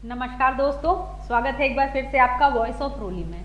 नमस्कार दोस्तों, स्वागत है एक बार फिर से आपका वॉइस ऑफ रोली में।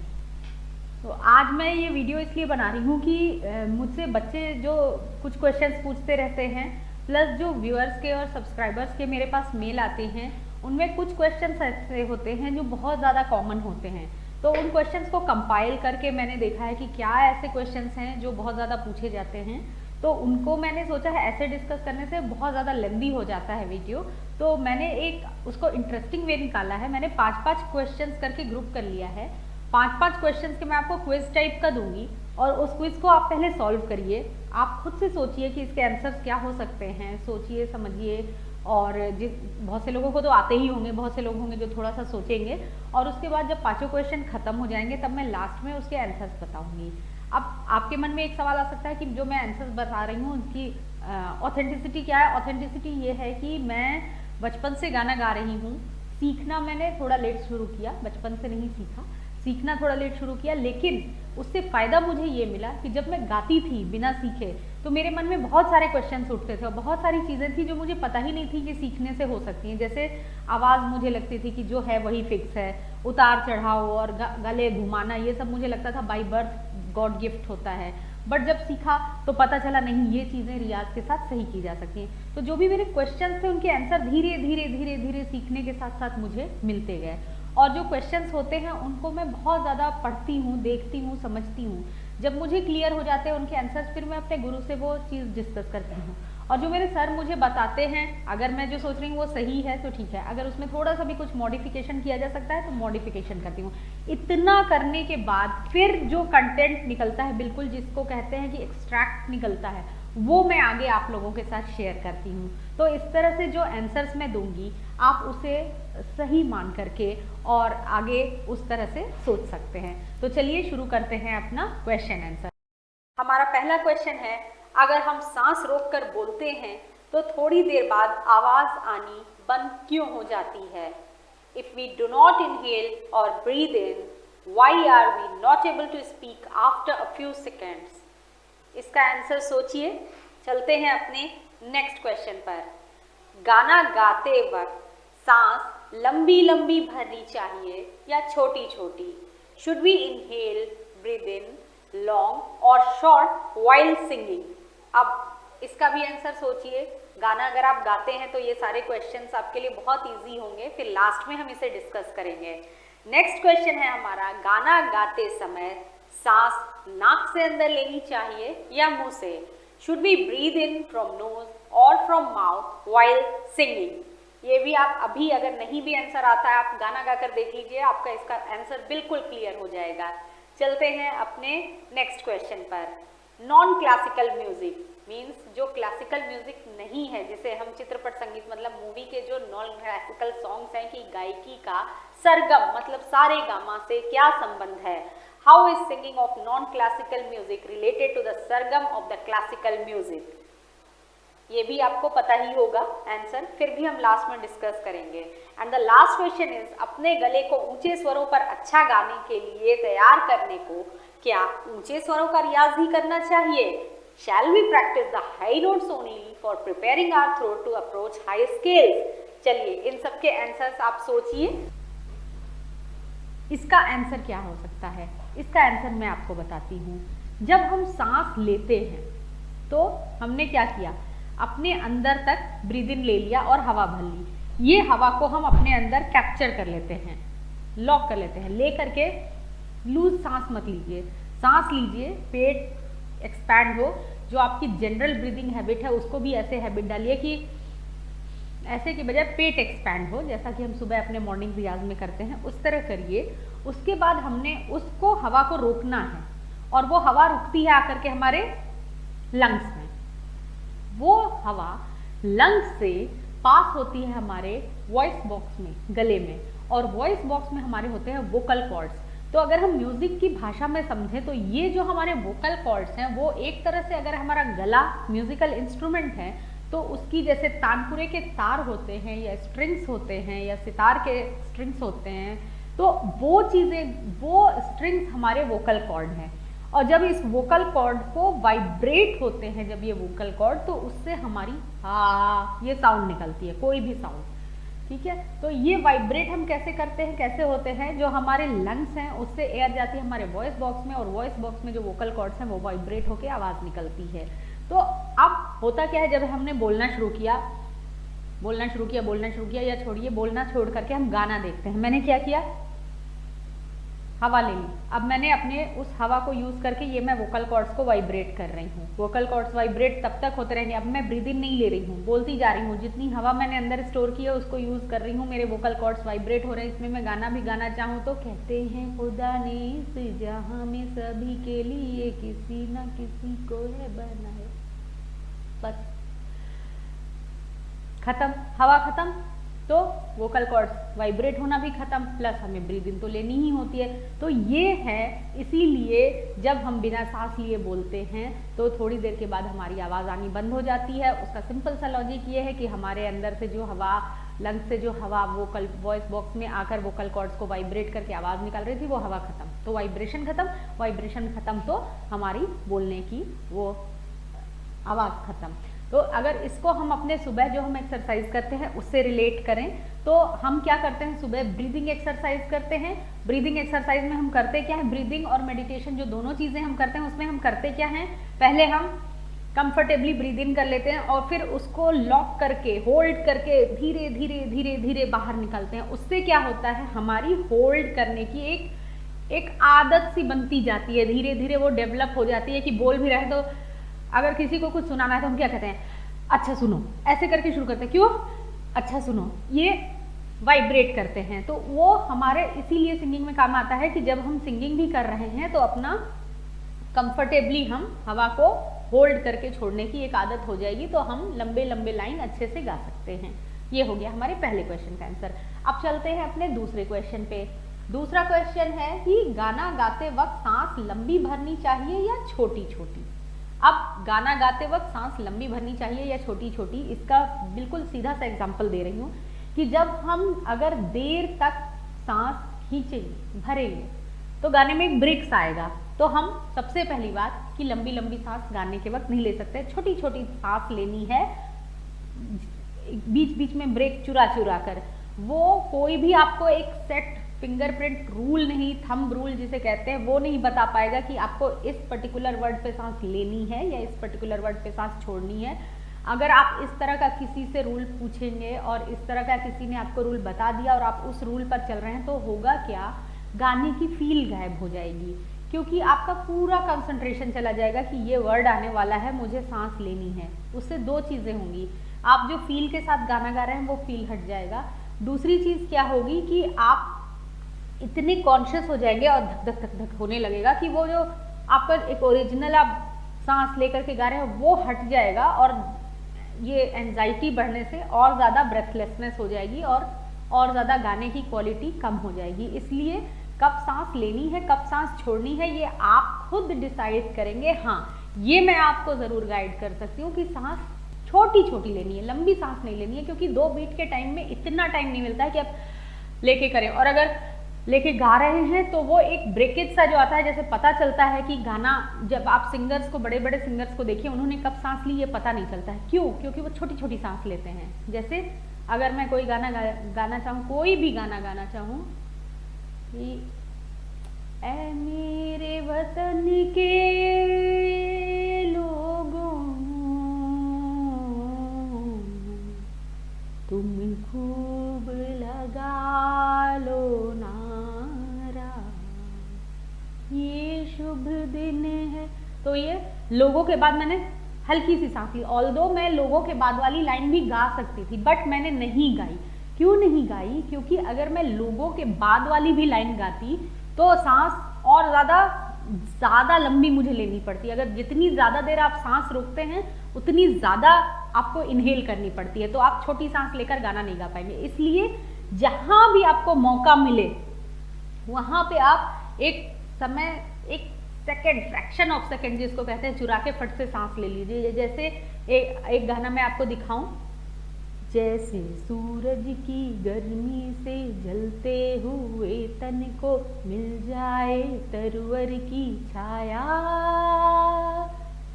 तो आज मैं ये वीडियो इसलिए बना रही हूँ कि मुझसे बच्चे जो कुछ क्वेश्चंस पूछते रहते हैं, प्लस जो व्यूअर्स के और सब्सक्राइबर्स के मेरे पास मेल आते हैं, उनमें कुछ क्वेश्चंस ऐसे होते हैं जो बहुत ज़्यादा कॉमन होते हैं। तो उन क्वेश्चंस को कंपाइल करके मैंने देखा है कि क्या ऐसे क्वेश्चंस हैं जो बहुत ज़्यादा पूछे जाते हैं, तो उनको मैंने सोचा है ऐसे डिस्कस करने से बहुत ज़्यादा लेंदी हो जाता है वीडियो। तो मैंने एक उसको इंटरेस्टिंग वे निकाला है। मैंने 5-5 क्वेश्चंस करके ग्रुप कर लिया है। 5-5 क्वेश्चंस के मैं आपको क्विज टाइप का दूंगी और उस क्विज को आप पहले सॉल्व करिए। आप खुद से सोचिए कि इसके आंसर्स क्या हो सकते हैं, सोचिए समझिए। और बहुत से लोगों को तो आते ही होंगे, बहुत से लोग होंगे जो थोड़ा सा सोचेंगे, और उसके बाद जब पाँचों क्वेश्चन खत्म हो जाएंगे तब मैं लास्ट में उसके आंसर्स बताऊंगी। अब आपके मन में एक सवाल आ सकता है कि जो मैं आंसर्स बता रही हूँ उनकी ऑथेंटिसिटी क्या है। ऑथेंटिसिटी ये है कि मैं बचपन से गाना गा रही हूँ। सीखना मैंने थोड़ा लेट शुरू किया, बचपन से नहीं सीखा, सीखना थोड़ा लेट शुरू किया, लेकिन उससे फ़ायदा मुझे ये मिला कि जब मैं गाती थी बिना सीखे तो मेरे मन में बहुत सारे क्वेश्चंस उठते थे और बहुत सारी चीज़ें थी जो मुझे पता ही नहीं थी कि सीखने से हो सकती हैं। जैसे आवाज़ मुझे लगती थी कि जो है वही फिक्स है, उतार चढ़ाव और गले घुमाना ये सब मुझे लगता था बाई बर्थ गॉड गिफ्ट होता है। बट जब सीखा तो पता चला नहीं, ये चीज़ें रियाज के साथ सही की जा सकती हैं। तो जो भी मेरे क्वेश्चंस थे उनके आंसर धीरे धीरे धीरे धीरे सीखने के साथ साथ मुझे मिलते गए। और जो क्वेश्चंस होते हैं उनको मैं बहुत ज़्यादा पढ़ती हूँ, देखती हूँ, समझती हूँ। जब मुझे क्लियर हो जाते हैं उनके आंसर्स, फिर मैं अपने गुरु से वो चीज़ डिस्कस करती हूँ। और जो मेरे सर मुझे बताते हैं, अगर मैं जो सोच रही हूँ वो सही है तो ठीक है, अगर उसमें थोड़ा सा भी कुछ मॉडिफिकेशन किया जा सकता है तो मॉडिफिकेशन करती हूँ। इतना करने के बाद फिर जो कंटेंट निकलता है, बिल्कुल जिसको कहते हैं कि एक्सट्रैक्ट निकलता है, वो मैं आगे आप लोगों के साथ शेयर करती हूँ। तो इस तरह से जो आंसर्स मैं दूंगी आप उसे सही मान करके और आगे उस तरह से सोच सकते हैं। तो चलिए शुरू करते हैं अपना क्वेश्चन आंसर। हमारा पहला क्वेश्चन है, अगर हम सांस रोककर बोलते हैं तो थोड़ी देर बाद आवाज आनी बंद क्यों हो जाती है? If we do not inhale और breathe in, why are we not able to speak after a few seconds? इसका आंसर सोचिए। चलते हैं अपने नेक्स्ट क्वेश्चन पर। गाना गाते वक्त सांस लंबी लंबी भरनी चाहिए या छोटी छोटी? Should we inhale, breathe in long और शॉर्ट वाइल सिंगिंग? अब इसका भी आंसर सोचिए। गाना अगर आप गाते हैं तो ये सारे क्वेश्चंस आपके लिए बहुत इजी होंगे, फिर लास्ट में हम इसे डिस्कस करेंगे। नेक्स्ट क्वेश्चन है हमारा, गाना गाते समय सांस नाक से अंदर लेनी चाहिए या मुंह से? Should we breathe in from nose और फ्रॉम माउथ वाइल सिंगिंग? ये भी आप अभी अगर नहीं भी आंसर आता है आप गाना गाकर देख लीजिए, आपका इसका आंसर बिल्कुल क्लियर हो जाएगा। चलते हैं अपने नेक्स्ट क्वेश्चन पर। नॉन क्लासिकल म्यूजिक मीन्स जो क्लासिकल म्यूजिक नहीं है, जिसे हम चित्रपट संगीत मतलब मूवी के जो नॉन क्लासिकल सॉन्ग्स हैं कि गायकी का सरगम मतलब सारे गामा से क्या संबंध है? How is singing of non classical music related to the sargam of the classical music? ये भी आपको पता ही होगा आंसर, फिर भी हम लास्ट में डिस्कस करेंगे। And the last question is, अपने गले को ऊंचे स्वरों पर अच्छा गाने के लिए तैयार करने को क्या ऊंचे स्वरों का रियाज ही करना चाहिए? Shall we practise the high notes only for preparing our throat to approach high scales? चलिए इन सब के आंसर्स आप सोचिए। इसका आंसर क्या हो सकता है? इसका आंसर मैं आपको बताती हूँ। जब हम सांस लेते हैं तो हमने क्या किया, अपने अंदर तक ब्रीद इन ले लिया और हवा भर ली। ये हवा को हम अपने अंदर कैप्चर कर लेते हैं, लॉक कर लेते हैं। ले करके लूज सांस मत लीजिए, सांस लीजिए, पेट एक्सपैंड हो। जो आपकी जनरल ब्रीदिंग हैबिट है उसको भी ऐसे हैबिट डालिए कि ऐसे के बजाय पेट एक्सपैंड हो, जैसा कि हम सुबह अपने मॉर्निंग रियाज में करते हैं उस तरह करिए। उसके बाद हमने उसको हवा को रोकना है और वो हवा रुकती है आकर के हमारे लंग्स में। वो हवा लंग्स से पास होती है हमारे वॉइस बॉक्स में, गले में, और वॉइस बॉक्स में हमारे होते हैं वोकल कॉर्ड्स। तो अगर हम म्यूजिक की भाषा में समझें तो ये जो हमारे वोकल कॉर्ड्स हैं वो एक तरह से, अगर हमारा गला म्यूजिकल इंस्ट्रूमेंट है तो उसकी जैसे तानपुरे के तार होते हैं या स्ट्रिंग्स होते हैं या सितार के स्ट्रिंग्स होते हैं, तो वो चीज़ें, वो स्ट्रिंग्स हमारे वोकल कॉर्ड हैं। और जब इस वोकल कॉर्ड को वाइब्रेट होते हैं, जब ये वोकल कॉर्ड, तो उससे हमारी ये साउंड निकलती है, कोई भी साउंड। ठीक है। तो ये वाइब्रेट हम कैसे करते हैं, कैसे होते हैं, जो हमारे लंग्स हैं उससे एयर जाती है हमारे वॉइस बॉक्स में, और वॉइस बॉक्स में जो वोकल कॉर्ड्स हैं वो वाइब्रेट होकर आवाज़ निकलती है। तो अब होता क्या है, जब हमने बोलना शुरू किया या छोड़िए, बोलना छोड़ करके हम गाना देखते हैं। मैंने क्या किया, हवा ले ली। अब मैंने अपने उस हवा को यूज़ करके ये मैं वोकल कॉर्ड्स को वाइब्रेट कर रही हूँ। वोकल कॉर्ड्स वाइब्रेट तब तक होते रहेंगे। अब मैं ब्रीद इन नहीं ले रही हूँ, बोलती जा रही हूँ। जितनी हवा मैंने अंदर स्टोर की है उसको यूज़ कर रही हूँ। मेरे वोकल कॉर्ड्स वाइब्रेट हो रहे हैं। इसमें मैं गाना भी गाना चाहूँ तो कहते हैं खुदा ने इस जहाँ में सभी के लिए किसी न किसी को है बनाया। बस खत्म, हवा खत्म, तो वोकल कॉर्ड्स वाइब्रेट होना भी खत्म, प्लस हमें ब्रीद इन तो लेनी ही होती है। तो ये है, इसीलिए जब हम बिना सांस लिए बोलते हैं तो थोड़ी देर के बाद हमारी आवाज़ आनी बंद हो जाती है। उसका सिंपल सा लॉजिक ये है कि हमारे अंदर से जो हवा, लंग्स से जो हवा वोकल वॉइस बॉक्स में आकर वोकल कॉर्ड्स को वाइब्रेट करके आवाज़ निकाल रही थी, वो हवा खत्म, तो वाइब्रेशन खत्म, तो हमारी बोलने की वो आवाज़ खत्म। तो अगर इसको हम अपने सुबह जो हम एक्सरसाइज करते हैं उससे रिलेट करें तो हम क्या करते हैं, सुबह ब्रीदिंग एक्सरसाइज करते हैं। ब्रीदिंग एक्सरसाइज में हम करते क्या है, ब्रीदिंग और मेडिटेशन जो दोनों चीज़ें हम करते हैं उसमें हम करते क्या हैं, पहले हम कंफर्टेबली ब्रीद इन कर लेते हैं और फिर उसको लॉक करके, होल्ड करके धीरे धीरे धीरे धीरे बाहर निकालते हैं। उससे क्या होता है, हमारी होल्ड करने की एक आदत सी बनती जाती है, धीरे धीरे वो डेवलप हो जाती है कि बोल भी रहे तो अगर किसी को कुछ सुनाना है तो हम क्या कहते हैं, अच्छा सुनो, ऐसे करके शुरू करते हैं। क्यों, अच्छा सुनो, ये वाइब्रेट करते हैं। तो वो हमारे इसीलिए सिंगिंग में काम आता है कि जब हम सिंगिंग भी कर रहे हैं तो अपना कंफर्टेबली हम हवा को होल्ड करके छोड़ने की एक आदत हो जाएगी, तो हम लंबे लंबे लाइन अच्छे से गा सकते हैं। ये हो गया हमारे पहले क्वेश्चन का आंसर। अब चलते हैं अपने दूसरे क्वेश्चन पे। दूसरा क्वेश्चन है कि गाना गाते वक्त सांस लंबी भरनी चाहिए या छोटी छोटी। अब गाना गाते वक्त सांस लंबी भरनी चाहिए या छोटी छोटी, इसका बिल्कुल सीधा सा एग्जांपल दे रही हूँ कि जब हम अगर देर तक सांस खींचेंगे, भरेंगे, तो गाने में एक ब्रेक्स आएगा। तो हम सबसे पहली बात कि लंबी लंबी सांस गाने के वक्त नहीं ले सकते, छोटी छोटी सांस लेनी है, बीच बीच में ब्रेक चुरा चुरा कर। वो कोई भी आपको एक सेट फिंगरप्रिंट रूल नहीं, थंब रूल जिसे कहते हैं, वो नहीं बता पाएगा कि आपको इस पर्टिकुलर वर्ड पे सांस लेनी है या इस पर्टिकुलर वर्ड पे सांस छोड़नी है। अगर आप इस तरह का किसी से रूल पूछेंगे और इस तरह का किसी ने आपको रूल बता दिया और आप उस रूल पर चल रहे हैं, तो होगा क्या, गाने की फील गायब हो जाएगी, क्योंकि आपका पूरा कंसंट्रेशन चला जाएगा कि ये वर्ड आने वाला है, मुझे सांस लेनी है। उससे दो चीज़ें होंगी, आप जो फील के साथ गाना गा रहे हैं वो फील हट जाएगा। दूसरी चीज़ क्या होगी कि आप इतने कॉन्शियस हो जाएंगे और धक धक धक धक होने लगेगा कि वो जो आपका एक ओरिजिनल आप सांस लेकर के गा रहे हैं वो हट जाएगा, और ये एंजाइटी बढ़ने से और ज़्यादा ब्रेथलेसनेस हो जाएगी और ज़्यादा गाने की क्वालिटी कम हो जाएगी। इसलिए कब सांस लेनी है, कब सांस छोड़नी है, ये आप खुद डिसाइड करेंगे। हाँ, ये मैं आपको ज़रूर गाइड कर सकती हूँ कि सांस छोटी छोटी लेनी है, लंबी सांस नहीं लेनी है, क्योंकि 2 बीट के टाइम में इतना टाइम नहीं मिलता है कि आप लेके करें। और अगर लेके गा रहे हैं तो वो एक ब्रेकेज सा जो आता है, जैसे पता चलता है कि गाना, जब आप सिंगर्स को, बड़े बड़े सिंगर्स को देखिए, उन्होंने कब सांस ली ये पता नहीं चलता है। क्यों? क्योंकि वो छोटी छोटी सांस लेते हैं। जैसे अगर मैं कोई गाना गाना चाहूँ, कोई भी गाना गाना चाहूँ कि ऐ मेरे वतन के लोगों तुम खूब लगा लो नारा, ये शुभ दिन है, तो ये लोगों के बाद मैंने हल्की सी सांस ली। ऑल्दो मैं लोगों के बाद वाली लाइन भी गा सकती थी, बट मैंने नहीं गाई। क्यों नहीं गाई? क्योंकि अगर मैं लोगों के बाद वाली भी लाइन गाती तो सांस और ज़्यादा लंबी मुझे लेनी पड़ती। अगर जितनी ज़्यादा देर आप सांस रोकते हैं उतनी ज़्यादा आपको इनहेल करनी पड़ती है, तो आप छोटी सांस लेकर गाना नहीं गा पाएंगे। इसलिए जहाँ भी आपको मौका मिले वहाँ पे आप एक समय, एक सेकेंड, फ्रैक्शन ऑफ सेकेंड जिसको कहते हैं, चुरा के फट से सांस ले लीजिए। जैसे एक गाना मैं आपको दिखाऊं, जैसे सूरज की गर्मी से जलते हुए तन को मिल जाए तरवर की छाया,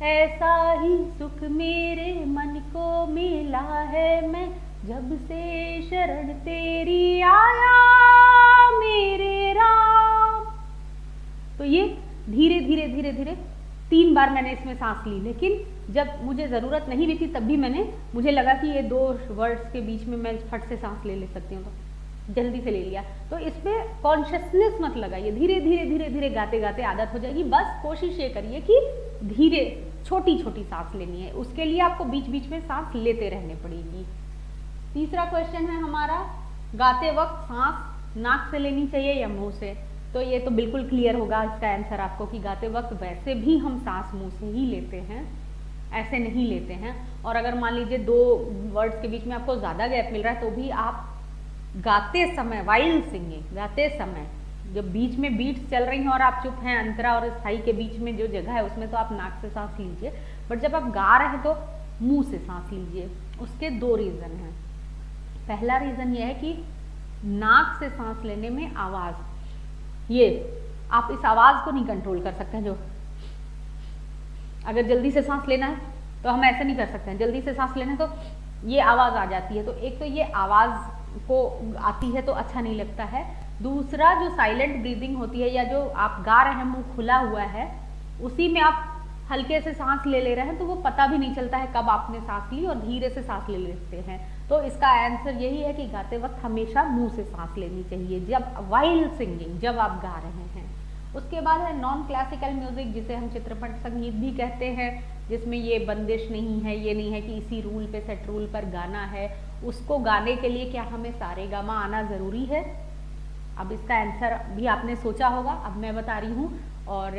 ऐसा ही सुख मेरे मन को मिला है, मैं जब से शरण तेरी आया मेरे राम। तो ये धीरे धीरे धीरे धीरे 3 बार मैंने इसमें सांस ली, लेकिन जब मुझे ज़रूरत नहीं भी थी तब भी मुझे लगा कि ये 2 वर्ड्स के बीच में मैं फट से सांस ले सकती हूँ, तो जल्दी से ले लिया। तो इसमें कॉन्शियसनेस मत लगाइए, धीरे धीरे धीरे धीरे गाते गाते आदत हो जाएगी। बस कोशिश ये करिए कि धीरे छोटी छोटी सांस लेनी है, उसके लिए आपको बीच बीच में सांस लेते रहने पड़ेगी। तीसरा क्वेश्चन है हमारा, गाते वक्त सांस नाक से लेनी चाहिए या मुंह से? तो ये तो बिल्कुल क्लियर होगा इसका आंसर आपको कि गाते वक्त वैसे भी हम सांस मुंह से ही लेते हैं, ऐसे नहीं लेते हैं। और अगर मान लीजिए 2 वर्ड्स के बीच में आपको ज़्यादा गैप मिल रहा है तो भी आप गाते समय, वाइल सिंगिंग, गाते समय जब बीच में बीट्स चल रही हैं और आप चुप हैं, अंतरा और स्थाई के बीच में जो जगह है उसमें तो आप नाक से सांस लीजिए, बट जब आप गा रहे हैं तो मुंह से सांस लीजिए। उसके 2 रीज़न हैं। पहला रीज़न ये है कि नाक से सांस लेने में आवाज़, ये आप इस आवाज़ को नहीं कंट्रोल कर सकते हैं। जो अगर जल्दी से सांस लेना है तो हम ऐसे नहीं कर सकते हैं, जल्दी से सांस लेना है तो ये आवाज़ आ जाती है। तो एक तो ये आवाज़ को आती है तो अच्छा नहीं लगता है। दूसरा जो साइलेंट ब्रीदिंग होती है या जो आप गा रहे हैं मुंह खुला हुआ है, उसी में आप हल्के से सांस ले रहे हैं तो वो पता भी नहीं चलता है कब आपने सांस ली, और धीरे से सांस ले लेते हैं। तो इसका आंसर यही है कि गाते वक्त हमेशा मुंह से सांस लेनी चाहिए जब वाइल सिंगिंग, जब आप गा रहे हैं। उसके बाद है नॉन क्लासिकल म्यूजिक, जिसे हम चित्रपट संगीत भी कहते हैं, जिसमें ये बंदिश नहीं है, ये नहीं है कि इसी रूल पे, सेट रूल पर गाना है। उसको गाने के लिए क्या हमें सारेगामा आना ज़रूरी है? अब इसका आंसर भी आपने सोचा होगा, अब मैं बता रही हूँ। और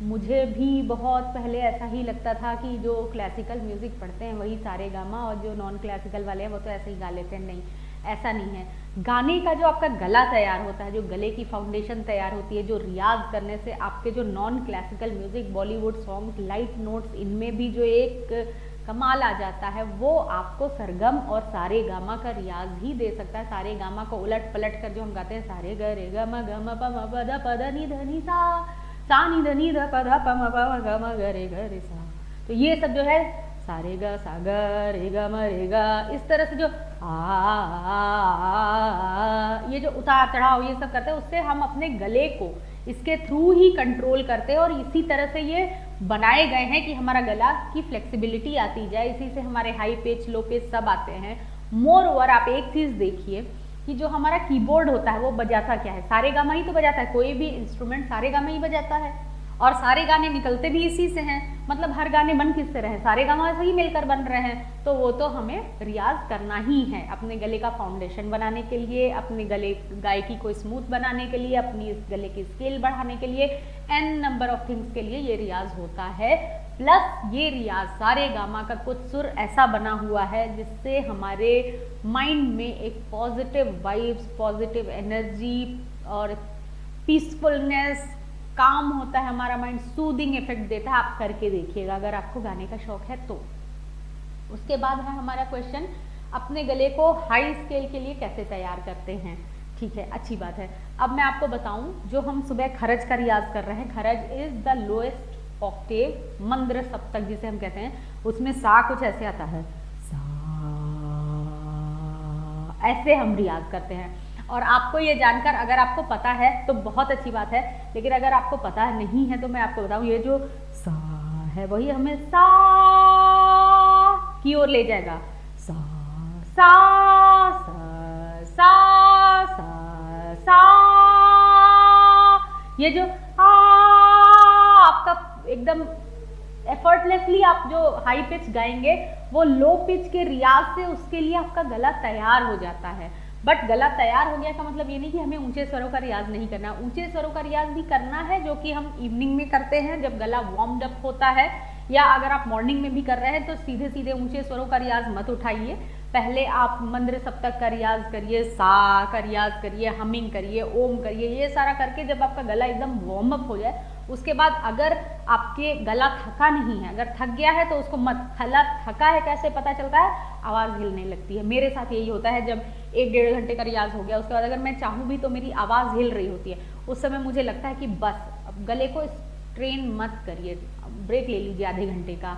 मुझे भी बहुत पहले ऐसा ही लगता था कि जो क्लासिकल म्यूज़िक पढ़ते हैं वही सारेगामा, और जो नॉन क्लासिकल वाले हैं वो तो ऐसे ही गा लेते हैं। नहीं, ऐसा नहीं है। गाने का जो आपका गला तैयार होता है, जो गले की फाउंडेशन तैयार होती है, जो रियाज करने से आपके जो non classical music, Bollywood songs, light notes, इनमें भी जो एक कमाल आ जाता है, वो आपको सरगम और सारेगामा का रियाज ही दे सकता है। सारेगामा को उलट पलट कर जो हम गाते हैं, सारे ग रे ग म ग म प म प द प द नि ध नि सा नि ध नि ध प ध प म प म ग म ग रे सा, तो ये सब जो है सारे ग सा ग रे ग म रे ग, इस तरह से जो ये जो उतार चढ़ाव ये सब करते हैं, उससे हम अपने गले को इसके थ्रू ही कंट्रोल करते हैं। और इसी तरह से ये बनाए गए हैं कि हमारा गला की फ्लेक्सिबिलिटी आती जाए, इसी से हमारे हाई पिच, लो पिच सब आते हैं। मोर ओवर आप एक चीज़ देखिए कि जो हमारा कीबोर्ड होता है वो बजाता क्या है? सारेगामा ही तो बजाता है। कोई भी इंस्ट्रूमेंट सारेगामा ही बजाता है, और सारे गाने निकलते भी इसी से हैं। मतलब हर गाने बन किससे रहे? सारेगामा से ही मिलकर बन रहे हैं। तो वो तो हमें रियाज करना ही है अपने गले का फाउंडेशन बनाने के लिए, अपने गले गायकी को स्मूथ बनाने के लिए, अपनी इस गले की स्केल बढ़ाने के लिए, एन नंबर ऑफ थिंग्स के लिए ये रियाज होता है। प्लस ये रियाज सारेगामा का कुछ सुर ऐसा बना हुआ है जिससे हमारे माइंड में एक पॉजिटिव वाइब्स, पॉजिटिव एनर्जी और पीसफुलनेस, काम होता है। हमारा माइंड सूदिंग इफेक्ट देता है। आप करके देखिएगा अगर आपको गाने का शौक है तो। उसके बाद है हमारा क्वेश्चन, अपने गले को हाई स्केल के लिए कैसे तैयार करते हैं? ठीक है, अच्छी बात है। अब मैं आपको बताऊं, जो हम सुबह खरज का रियाज कर रहे हैं, खरज इज द लोएस्ट ऑक्टेव, मंद्र सप्तक जिसे हम कहते हैं, उसमें सा कुछ ऐसे आता है, सा, ऐसे हम रियाज करते हैं। और आपको ये जानकर अगर आपको पता है तो बहुत अच्छी बात है, लेकिन अगर आपको पता नहीं है तो मैं आपको बताऊं, ये जो सा है वही हमें सा की ओर ले जाएगा। सा सा सा सा सा सा, ये जो आपका एकदम एफर्टलेसली आप जो हाई पिच गाएंगे वो लो पिच के रियाज से उसके लिए आपका गला तैयार हो जाता है। बट गला तैयार हो गया का मतलब ये नहीं कि हमें ऊंचे स्वरों का रियाज नहीं करना। ऊंचे स्वरों का रियाज भी करना है, जो कि हम इवनिंग में करते हैं जब गला वार्म्ड अप होता है, या अगर आप मॉर्निंग में भी कर रहे हैं तो सीधे सीधे ऊंचे स्वरों का रियाज मत उठाइए। पहले आप मंद्र सप्तक का रियाज करिए, सा का रियाज करिए, हमिंग करिए, ओम करिए, ये सारा करके जब आपका गला एकदम वार्म अप हो जाए, उसके बाद अगर आपके गला थका नहीं है, अगर थक गया है तो उसको मत, गला थका है कैसे पता चलता है? आवाज़ हिलने लगती है। मेरे साथ यही होता है, जब 1-1.5 घंटे का रियाज हो गया उसके बाद अगर मैं चाहूँ भी तो मेरी आवाज़ हिल रही होती है, उस समय मुझे लगता है कि बस अब गले को स्ट्रेन मत करिए, ब्रेक ले लीजिए आधे घंटे का,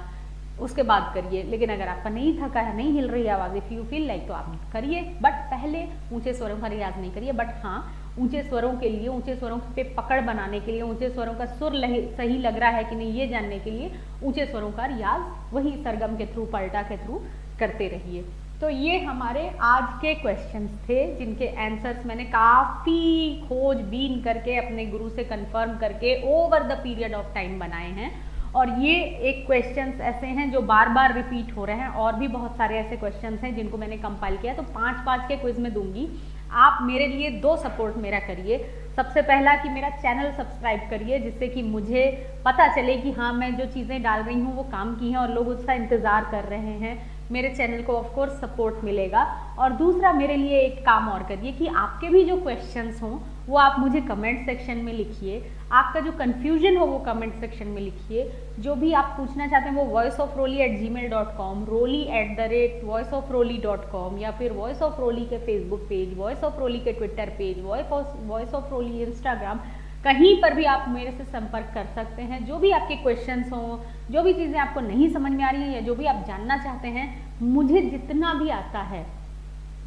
उसके बाद करिए। लेकिन अगर आपका नहीं थका है, नहीं हिल रही है आवाज़, इफ़ यू फील लाइक, तो आप करिए, बट पहले ऊंचे स्वरों का रियाज नहीं करिए। बट हाँ, ऊंचे स्वरों के लिए, ऊंचे स्वरों पे पकड़ बनाने के लिए, ऊंचे स्वरों का सुर सही लग रहा है कि नहीं ये जानने के लिए ऊंचे स्वरों का रियाज वही सरगम के थ्रू, पलटा के थ्रू करते रहिए। तो ये हमारे आज के क्वेश्चंस थे जिनके आंसर्स मैंने काफ़ी खोजबीन करके अपने गुरु से कंफर्म करके over the period of time बनाए हैं। और ये एक क्वेश्चंस ऐसे हैं जो बार बार रिपीट हो रहे हैं, और भी बहुत सारे ऐसे क्वेश्चंस हैं जिनको मैंने कंपाइल किया। तो 5-5 के क्विज में दूंगी। आप मेरे लिए 2 सपोर्ट मेरा करिए। सबसे पहला कि मेरा चैनल सब्सक्राइब करिए, जिससे कि मुझे पता चले कि हाँ, मैं जो चीज़ें डाल रही हूँ वो काम की हैं और लोग उसका इंतज़ार कर रहे हैं। मेरे चैनल को ऑफ कोर्स सपोर्ट मिलेगा। और दूसरा, मेरे लिए एक काम और करिए कि आपके भी जो क्वेश्चंस हों वो आप मुझे कमेंट सेक्शन में लिखिए। आपका जो कन्फ्यूजन हो वो कमेंट सेक्शन में लिखिए। जो भी आप पूछना चाहते हैं वो voiceofroli@gmail.com, roli@voiceofroli.com, या फिर वॉइस ऑफ रोली के Facebook page, voice of Roli के Twitter page, voice of Roli Instagram, कहीं पर भी आप मेरे से संपर्क कर सकते हैं। जो भी आपके क्वेश्चंस हों, जो भी चीज़ें आपको नहीं समझ में आ रही हैं, या जो भी आप जानना चाहते हैं, मुझे जितना भी आता है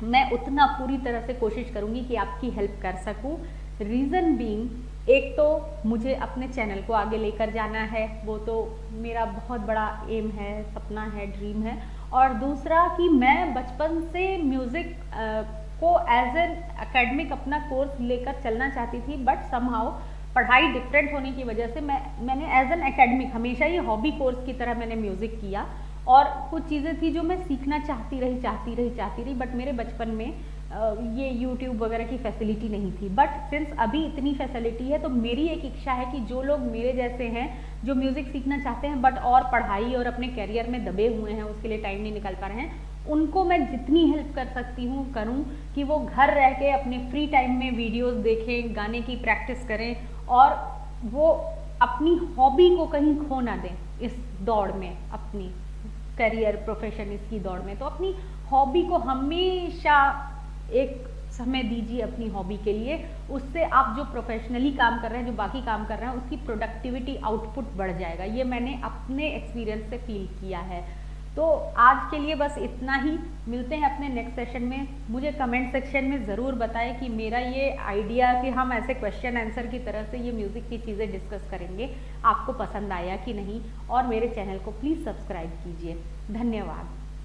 मैं उतना पूरी तरह से कोशिश करूँगी कि आपकी हेल्प कर सकूँ। रीज़न बीइंग, एक तो मुझे अपने चैनल को आगे लेकर जाना है, वो तो मेरा बहुत बड़ा एम है, सपना है, ड्रीम है। और दूसरा कि मैं बचपन से म्यूज़िक को एज एन एकेडमिक अपना कोर्स लेकर चलना चाहती थी, बट समहाउ पढ़ाई डिफरेंट होने की वजह से मैंने एज एन एकेडमिक हमेशा ही हॉबी कोर्स की तरह मैंने म्यूज़िक किया। और कुछ चीज़ें थी जो मैं सीखना चाहती रही, बट मेरे बचपन में ये यूट्यूब वगैरह की फैसिलिटी नहीं थी। बट सिंस अभी इतनी फैसिलिटी है, तो मेरी एक इच्छा है कि जो लोग मेरे जैसे हैं, जो म्यूज़िक सीखना चाहते हैं बट और पढ़ाई और अपने करियर में दबे हुए हैं, उसके लिए टाइम नहीं निकाल पा रहे हैं, उनको मैं जितनी हेल्प कर सकती हूँ करूँ, कि वो घर रह के अपने फ्री टाइम में वीडियोस देखें, गाने की प्रैक्टिस करें, और वो अपनी हॉबी को कहीं खो ना दें इस दौड़ में, अपनी करियर प्रोफेशन इसकी दौड़ में। तो अपनी हॉबी को हमेशा एक समय दीजिए अपनी हॉबी के लिए। उससे आप जो प्रोफेशनली काम कर रहे हैं, जो बाकी काम कर रहे हैं, उसकी प्रोडक्टिविटी, आउटपुट बढ़ जाएगा। ये मैंने अपने एक्सपीरियंस से फील किया है। तो आज के लिए बस इतना ही। मिलते हैं अपने नेक्स्ट सेशन में। मुझे कमेंट सेक्शन में ज़रूर बताएं कि मेरा ये आइडिया कि हम ऐसे क्वेश्चन आंसर की तरह से ये म्यूज़िक की चीज़ें डिस्कस करेंगे, आपको पसंद आया कि नहीं। और मेरे चैनल को प्लीज़ सब्सक्राइब कीजिए। धन्यवाद।